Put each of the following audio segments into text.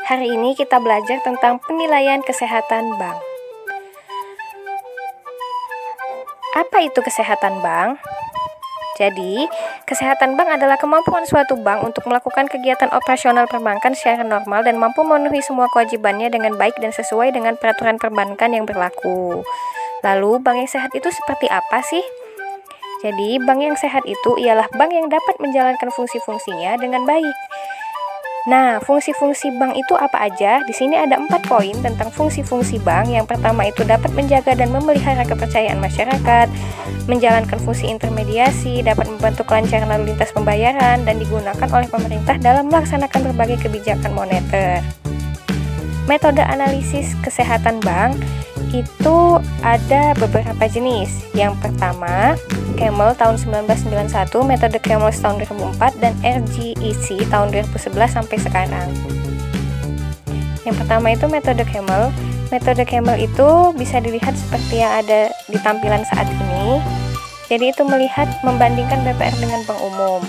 Hari ini kita belajar tentang penilaian kesehatan bank. Apa itu kesehatan bank? Jadi, kesehatan bank adalah kemampuan suatu bank untuk melakukan kegiatan operasional perbankan secara normal dan mampu memenuhi semua kewajibannya dengan baik dan sesuai dengan peraturan perbankan yang berlaku. Lalu, bank yang sehat itu seperti apa sih? Jadi, bank yang sehat itu ialah bank yang dapat menjalankan fungsi-fungsinya dengan baik. Nah, fungsi-fungsi bank itu apa aja? Di sini ada 4 poin tentang fungsi-fungsi bank. Yang pertama itu dapat menjaga dan memelihara kepercayaan masyarakat, menjalankan fungsi intermediasi, dapat membantu kelancaran lalu lintas pembayaran, dan digunakan oleh pemerintah dalam melaksanakan berbagai kebijakan moneter. Metode analisis kesehatan bank itu ada beberapa jenis. Yang pertama, Camel tahun 1991, metode Camel tahun 2004, dan RGEC tahun 2011 sampai sekarang. Yang pertama itu metode Camel. Metode Camel itu bisa dilihat seperti yang ada di tampilan saat ini. Jadi itu membandingkan BPR dengan bank umum.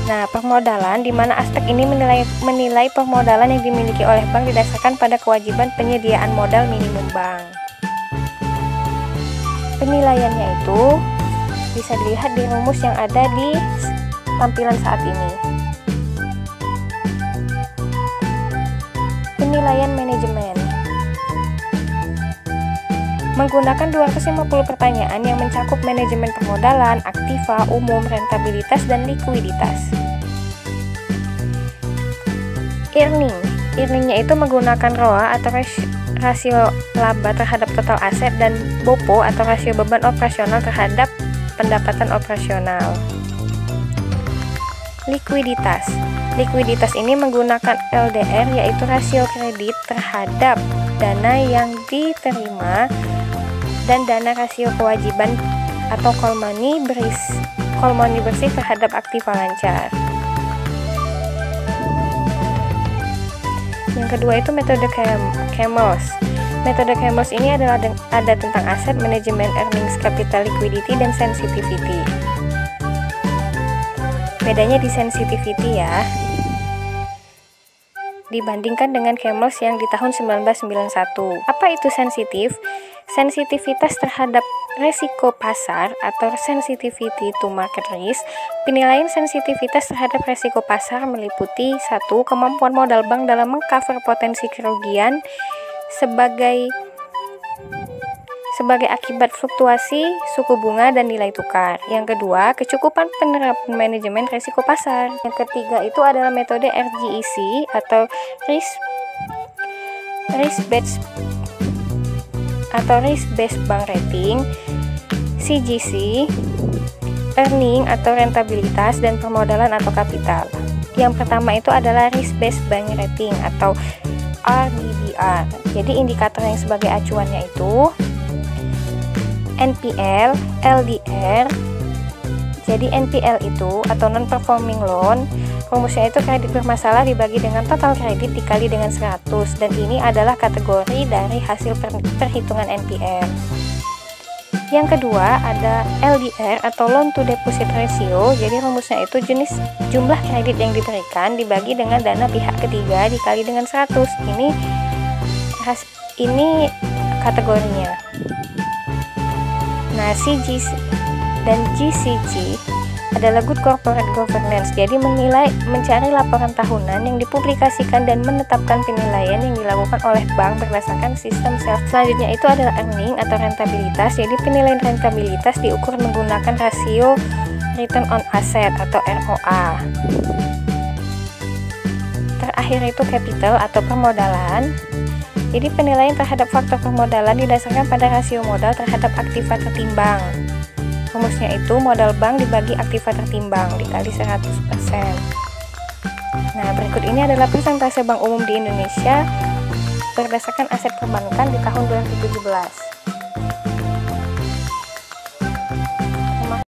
Nah, permodalan, di mana aspek ini menilai permodalan yang dimiliki oleh bank didasarkan pada kewajiban penyediaan modal minimum bank. Penilaiannya itu bisa dilihat di rumus yang ada di tampilan saat ini. Penilaian manajemen menggunakan 250 pertanyaan yang mencakup manajemen permodalan, aktiva, umum, rentabilitas, dan likuiditas. Earningnya itu menggunakan ROA atau rasio laba terhadap total aset, dan BOPO atau rasio beban operasional terhadap pendapatan operasional. Likuiditas ini menggunakan LDR, yaitu rasio kredit terhadap dana yang diterima dan dana rasio kewajiban atau call money bersih terhadap aktiva lancar. Yang kedua itu metode Camels. Metode Camels ini ada tentang aset, manajemen, earnings, capital, liquidity, dan sensitivity. Bedanya di sensitivity ya, dibandingkan dengan Camels yang di tahun 1991. Apa itu sensitif? Sensitivitas terhadap resiko pasar atau sensitivity to market risk. Penilaian sensitivitas terhadap resiko pasar meliputi 1. Kemampuan modal bank dalam mengcover potensi kerugian sebagai akibat fluktuasi suku bunga dan nilai tukar. Yang kedua, kecukupan penerapan manajemen risiko pasar. Yang ketiga itu adalah metode RGEC atau risk based bank rating, CGC, earning atau rentabilitas, dan permodalan atau kapital. Yang pertama itu adalah risk based bank rating atau RBBR. Jadi indikator yang sebagai acuannya itu NPL, LDR. Jadi NPL itu atau non performing loan, rumusnya itu kredit bermasalah dibagi dengan total kredit dikali dengan 100, dan ini adalah kategori dari hasil perhitungan NPL. Yang kedua ada LDR atau loan to deposit ratio. Jadi rumusnya itu jumlah kredit yang diberikan dibagi dengan dana pihak ketiga dikali dengan 100. Ini kategorinya. Nah, CGC dan GCG adalah good corporate governance. Jadi mencari laporan tahunan yang dipublikasikan dan menetapkan penilaian yang dilakukan oleh bank berdasarkan sistem self. Selanjutnya itu adalah earning atau rentabilitas. Jadi penilaian rentabilitas diukur menggunakan rasio return on asset atau ROA. Terakhir itu capital atau permodalan. Jadi penilaian terhadap faktor permodalan didasarkan pada rasio modal terhadap aktiva tertimbang. Rumusnya itu modal bank dibagi aktiva tertimbang dikali 100%. Nah, berikut ini adalah persentase bank umum di Indonesia berdasarkan aset perbankan di tahun 2017.